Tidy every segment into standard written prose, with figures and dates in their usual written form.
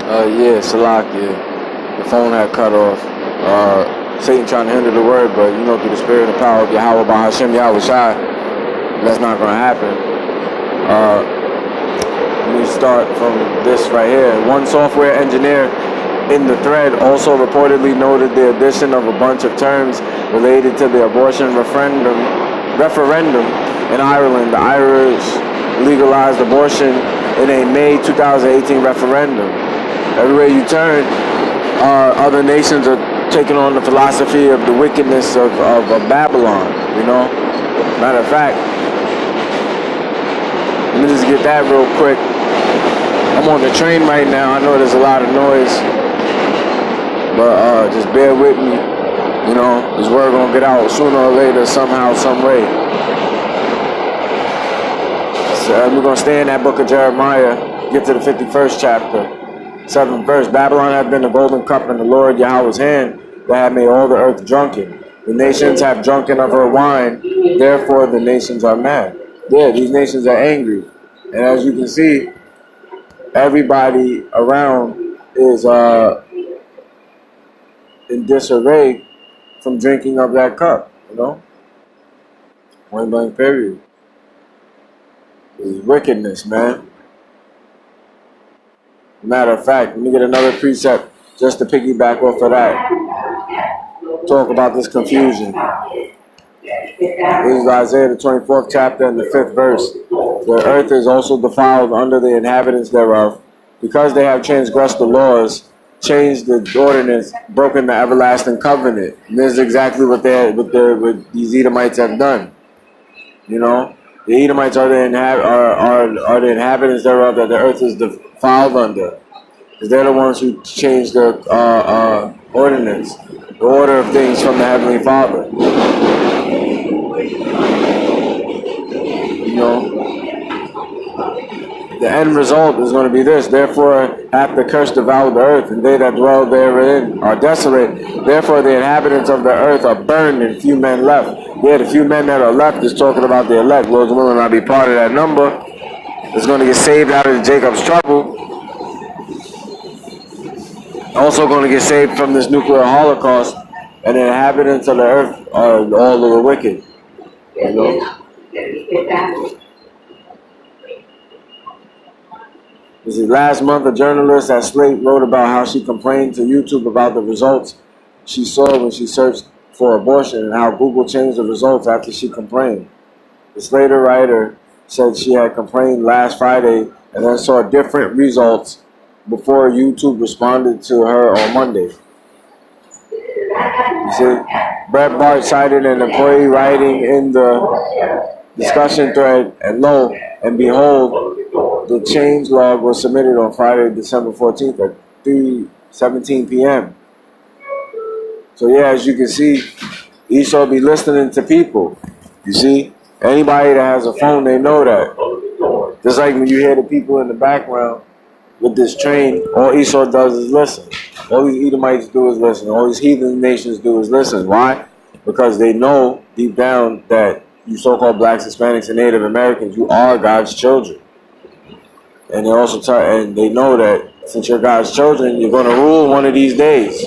Yeah, Salakia. The phone had cut off. Satan trying to hinder the word, but through the spirit and power of Yahweh by Hashem Yahweh Shai, that's not going to happen. Let me start from this right here. One software engineer in the thread also reportedly noted the addition of a bunch of terms related to the abortion referendum in Ireland. The Irish legalized abortion in a May 2018 referendum. Everywhere you turn, other nations are taking on the philosophy of the wickedness of Babylon, Matter of fact, let me just get that real quick. I'm on the train right now. I know there's a lot of noise, but just bear with me. This word gonna get out sooner or later, somehow, some way. So we're gonna stay in that book of Jeremiah, get to the 51st chapter. 7th verse. Babylon hath been the golden cup in the Lord Yahweh's hand that had made all the earth drunken. The nations have drunken of her wine, therefore the nations are mad. Yeah, these nations are angry. And as you can see, everybody around is in disarray from drinking of that cup, Point blank period. It's wickedness, man. Matter of fact, let me get another precept just to piggyback off of that. Talk about this confusion. This is Isaiah the 24th chapter and the 5th verse. The earth is also defiled under the inhabitants thereof, because they have transgressed the laws, changed the ordinance, broken the everlasting covenant. And this is exactly what these Edomites have done. The Edomites are the inhabitants thereof that the earth is defiled under. Because they're the ones who changed the ordinance, the order of things from the Heavenly Father. The end result is going to be this. Therefore hath the curse devoured the earth, and they that dwell therein are desolate. Therefore the inhabitants of the earth are burned, and few men left. Yeah, the few men that are left is talking about the elect. Lord's willing, I'll be part of that number. It's going to get saved out of Jacob's trouble. Also going to get saved from this nuclear holocaust, and the inhabitants of the earth are all of the wicked. This is last month, a journalist at Slate wrote about how she complained to YouTube about the results she saw when she searched for abortion, and how Google changed the results after she complained. The Slater writer said she had complained last Friday and then saw different results before YouTube responded to her on Monday. You see, Brett Bart cited an employee writing in the discussion thread, and lo and behold, the change log was submitted on Friday, December 14th at 3:17 p.m. So yeah, as you can see, Esau be listening to people. You see, anybody that has a phone, they know that. Just like when you hear the people in the background with this train, all Esau does is listen. All these Edomites do is listen. All these heathen nations do is listen. Why? Because they know deep down that you so-called blacks, Hispanics, and Native Americans, you are God's children. And they also they know that since you're God's children, you're going to rule one of these days.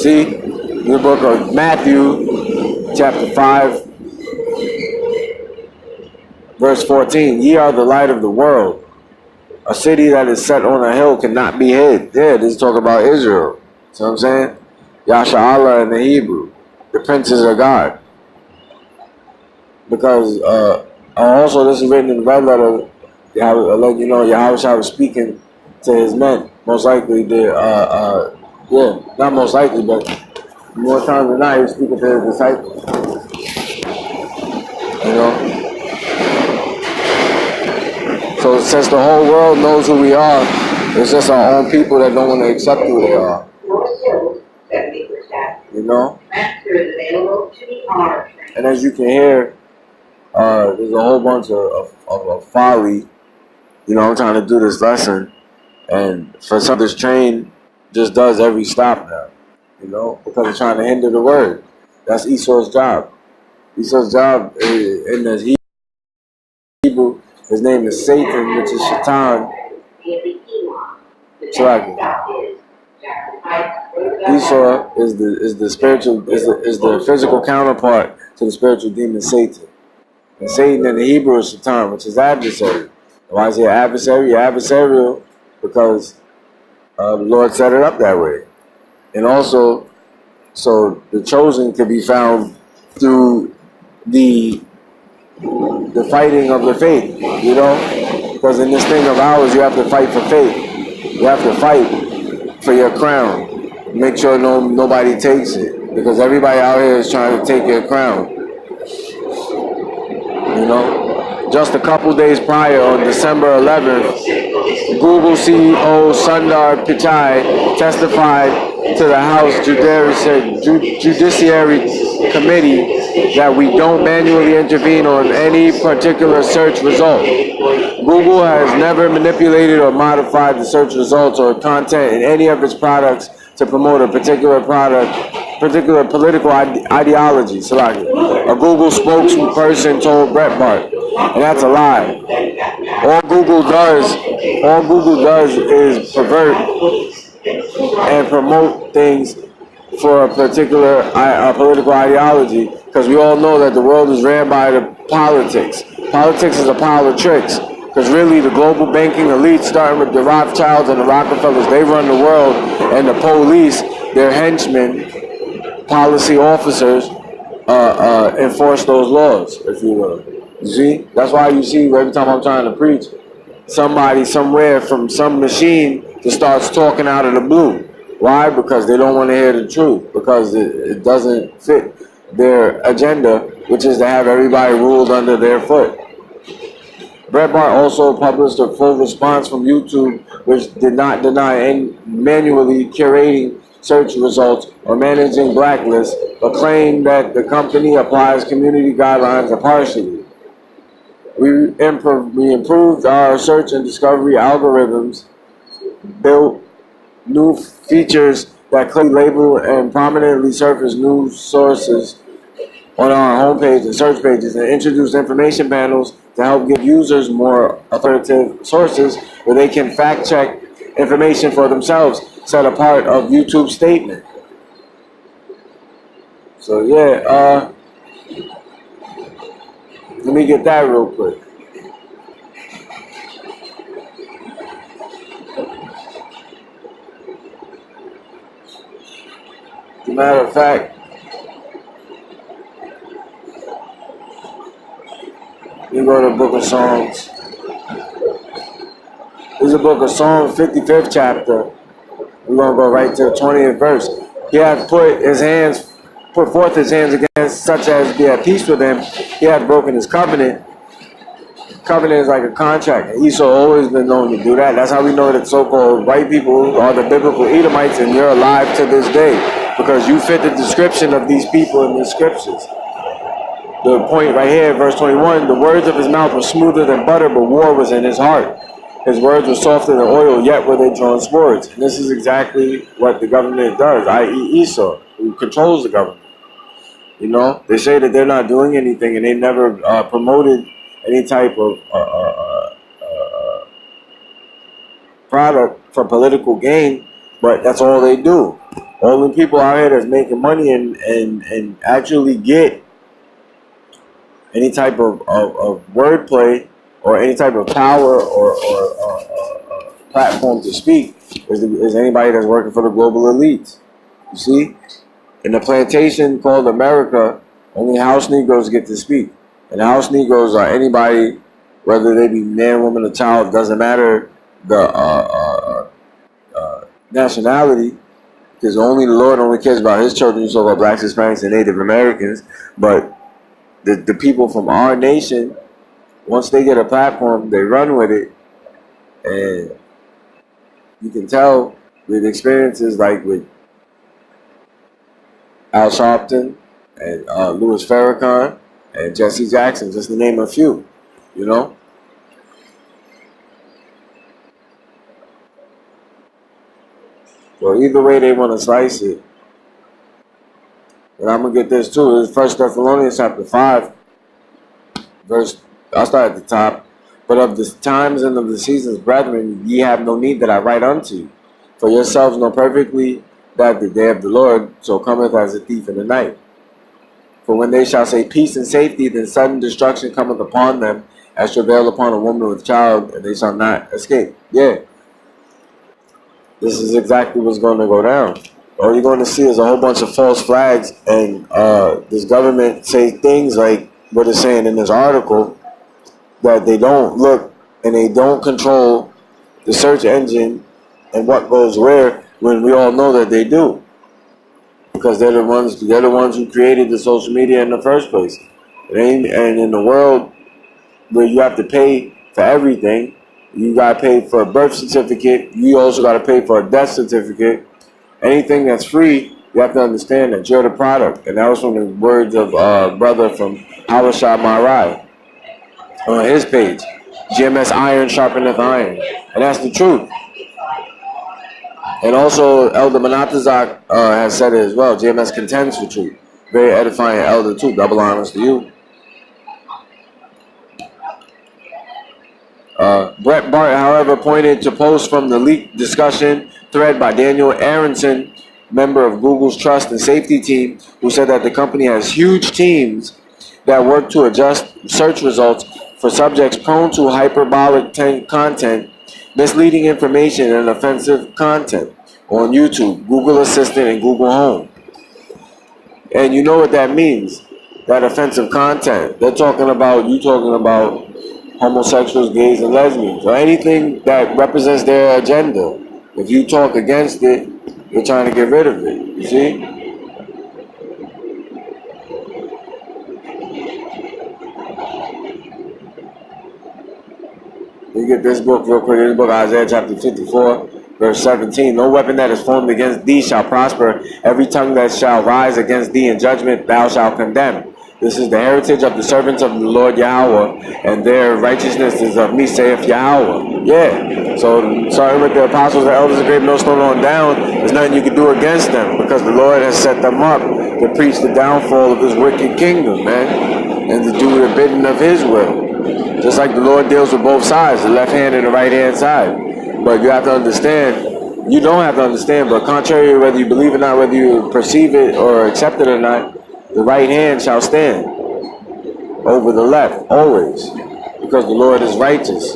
See, in the book of Matthew, chapter 5, verse 14, ye are the light of the world. A city that is set on a hill cannot be hid. Yeah, this is talking about Israel. See what I'm saying? Yasha Allah in the Hebrew. The princes of God. Because also this is written in the red letter. I'll let you know Yahweh was speaking to his men. Most likely not most likely, but more times than not, he was speaking to his disciples. So since the whole world knows who we are, it's just our own people that don't want to accept who they are. And as you can hear, there's a whole bunch of folly. I'm trying to do this lesson, and for some, this train just does every stop now. Because they're trying to hinder the word. That's Esau's job. Esau's job in the Hebrew, his name is Satan, which is Shaitan. Salaki. Esau is the spiritual is the physical counterpart to the spiritual demon Satan. And Satan in the Hebrew is Satan, which is adversary. Why is he adversary? Adversarial because the Lord set it up that way. And also, so the chosen could be found through the fighting of the faith, you know? Because in this thing of ours, you have to fight for faith. You have to fight for your crown. Make sure nobody takes it. Because everybody out here is trying to take your crown. You know? Just a couple days prior, on December 11th, Google CEO Sundar Pichai testified to the House Judiciary Committee that we don't manually intervene on any particular search result. Google has never manipulated or modified the search results or content in any of its products to promote a particular political ideology. A Google spokesperson told Breitbart, and that's a lie. All Google does is pervert and promote things for a particular political ideology, because we all know that the world is ran by the politics. Politics is a pile of tricks, because really the global banking elite, starting with the Rothschilds and the Rockefellers, they run the world, and the police, their henchmen, policy officers, enforce those laws, if you will. You see? That's why you see every time I'm trying to preach, somebody somewhere from some machine just starts talking out of the blue. Why? Because they don't want to hear the truth. Because it doesn't fit their agenda, which is to have everybody ruled under their foot. Breitbart also published a full response from YouTube, which did not deny any manually curating search results or managing blacklists, but claimed that the company applies community guidelines impartially. We improved our search and discovery algorithms, built new features that clearly label and prominently surface news sources on our homepage and search pages, and introduced information panels to help give users more authoritative sources where they can fact check information for themselves, said a part of YouTube's statement. So yeah, let me get that real quick. As a matter of fact, we go to the Book of Songs. This is a Book of Songs, 55th chapter. We're going to go right to the 20th verse. He hath put forth his hands against such as be at peace with him. He hath broken his covenant. Covenant is like a contract. And Esau always been known to do that. That's how we know that so-called white people are the biblical Edomites, and you're alive to this day because you fit the description of these people in the scriptures. The point right here, verse 21, the words of his mouth were smoother than butter, but war was in his heart. His words were softer than oil, yet were they drawn swords. And this is exactly what the government does, i.e. Esau, who controls the government. You know, they say that they're not doing anything, and they never promoted any type of product for political gain, but that's all they do. All the people out here that's making money and actually get any type of wordplay or any type of power or platform to speak is anybody that's working for the global elites. You see? In the plantation called America, only house Negroes get to speak. And house Negroes are anybody, whether they be man, woman, or child, doesn't matter the nationality, because only the Lord only cares about his children, so-called blacks, Hispanics, and Native Americans. But the people from our nation, once they get a platform, they run with it. And you can tell with experiences like with Al Sharpton and Louis Farrakhan and Jesse Jackson, just to name a few, you know? So either way they want to slice it. And I'm going to get this too. It's 1 Thessalonians chapter 5, verse, I'll start at the top. But of the times and of the seasons, brethren, ye have no need that I write unto you. For yourselves know perfectly that the day of the Lord so cometh as a thief in the night. For when they shall say peace and safety, then sudden destruction cometh upon them, as travail upon a woman with child, and they shall not escape. Yeah, this is exactly what's going to go down. All you're going to see is a whole bunch of false flags, and this government say things like what it's saying in this article, that they don't look and they don't control the search engine and what goes where, when we all know that they do, because they're the ones who created the social media in the first place. And in the world where you have to pay for everything, you got to pay for a birth certificate, you also got to pay for a death certificate. Anything that's free, you have to understand that you're the product. And that was from the words of brother from Hawashah Marai on his page. GMS iron sharpeneth iron. And that's the truth. And also, Elder Manatazak has said it as well. GMS contends for truth. Very edifying, Elder, too. Double honors to you. Brett Bart, however, pointed to posts from the leaked discussion thread by Daniel Aronson, member of Google's trust and safety team, who said that the company has huge teams that work to adjust search results for subjects prone to hyperbolic content, misleading information, and offensive content on YouTube, Google Assistant, and Google Home. And you know what that means, that offensive content. They're talking about, you talking about homosexuals, gays, and lesbians, or anything that represents their agenda. If you talk against it, you're trying to get rid of it, you see? You get this book real quick. This book, Isaiah chapter 54, verse 17. No weapon that is formed against thee shall prosper. Every tongue that shall rise against thee in judgment thou shalt condemn. This is the heritage of the servants of the Lord Yahweh, and their righteousness is of me, saith Yahweh. Yeah. So starting with the apostles, the elders, the great millstone on down, there's nothing you can do against them, because the Lord has set them up to preach the downfall of his wicked kingdom, man, and to do the bidding of his will. Just like the Lord deals with both sides, the left hand and the right hand side. But you have to understand, you don't have to understand, but contrary to whether you believe it or not, whether you perceive it or accept it or not, the right hand shall stand over the left, always. Because the Lord is righteous.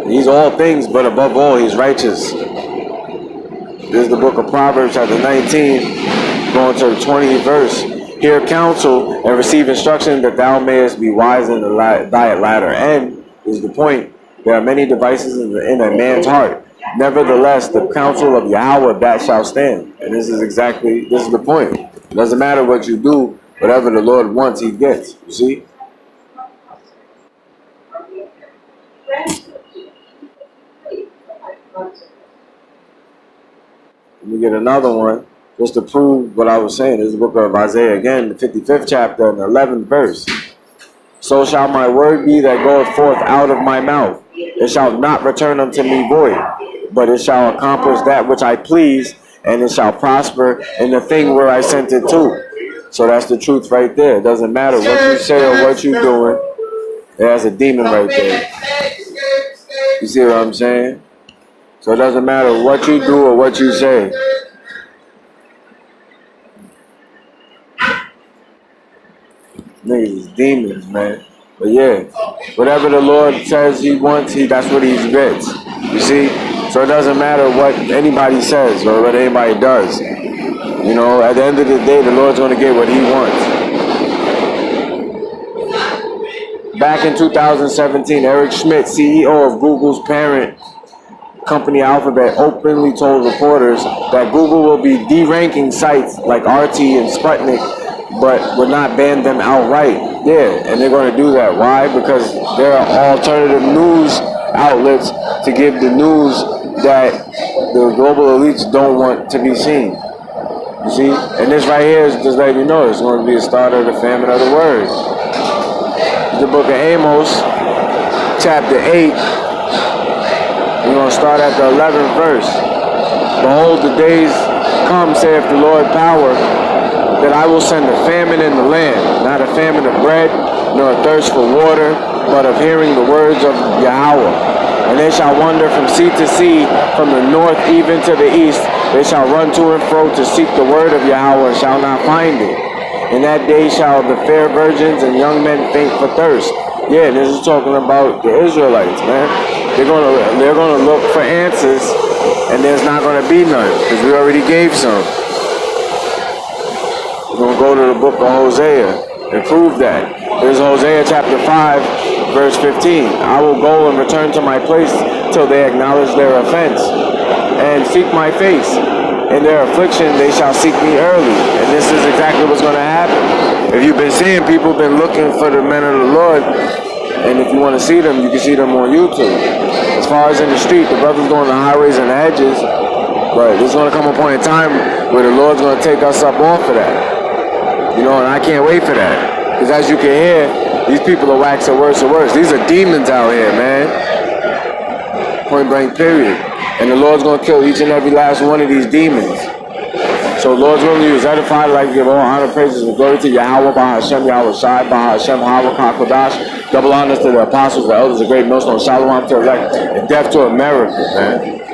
He's all things, but above all, he's righteous. This is the book of Proverbs, chapter 19, going to the 20th verse. Hear counsel and receive instruction, that thou mayest be wise in thy latter end, is the point. There are many devices in a man's heart. Nevertheless, the counsel of Yahweh, that shall stand. And this is the point. It doesn't matter what you do, whatever the Lord wants, he gets. You see? Let me get another one, just to prove what I was saying. This is the book of Isaiah again, the 55th chapter and the 11th verse. So shall my word be that goeth forth out of my mouth. It shall not return unto me void, but it shall accomplish that which I please, and it shall prosper in the thing where I sent it to. So that's the truth right there. It doesn't matter what you say or what you're doing. There's a demon right there. You see what I'm saying? So it doesn't matter what you do or what you say. Niggas is demons, man. But yeah, whatever the Lord says he wants, that's what he gets. You see? So it doesn't matter what anybody says or what anybody does. You know, at the end of the day, the Lord's going to get what he wants. Back in 2017, Eric Schmidt, CEO of Google's parent company Alphabet, openly told reporters that Google will be deranking sites like RT and Sputnik, but would not ban them outright. Yeah, and they're going to do that. Why? Because there are alternative news outlets to give the news that the global elites don't want to be seen. You see? And this right here is just letting you know it's going to be the start of the famine of the word. The book of Amos, chapter 8. We're going to start at the 11th verse. Behold, the days come, saith the Lord power, that I will send a famine in the land, not a famine of bread, nor a thirst for water, but of hearing the words of Yahweh. And they shall wander from sea to sea, from the north even to the east. They shall run to and fro to seek the word of Yahweh, and shall not find it. In that day shall the fair virgins and young men faint for thirst. Yeah, this is talking about the Israelites, man. They're gonna look for answers, and there's not gonna be none, because we already gave some. We're gonna go to the book of Hosea and prove that. There's Hosea chapter 5, verse 15. I will go and return to my place till they acknowledge their offense and seek my face. In their affliction they shall seek me early. And this is exactly what's going to happen. If you've been seeing people been looking for the men of the Lord, and if you want to see them, you can see them on YouTube. As far as in the street, the brothers go on the highways and the hedges, but there's going to come a point in time where the Lord's going to take us up off of that. You know, and I can't wait for that. Because as you can hear, these people are waxing worse and worse. These are demons out here, man. Point blank period. And the Lord's going to kill each and every last one of these demons. So Lord's willing to use edified, like give all honor, praises, and glory to Yahweh, Bahashem, Yahweh Shai, Bahashem, Hawah, Kodash. Double honors to the apostles, the elders, the great millstone, Shalom to elect, and death to America, man.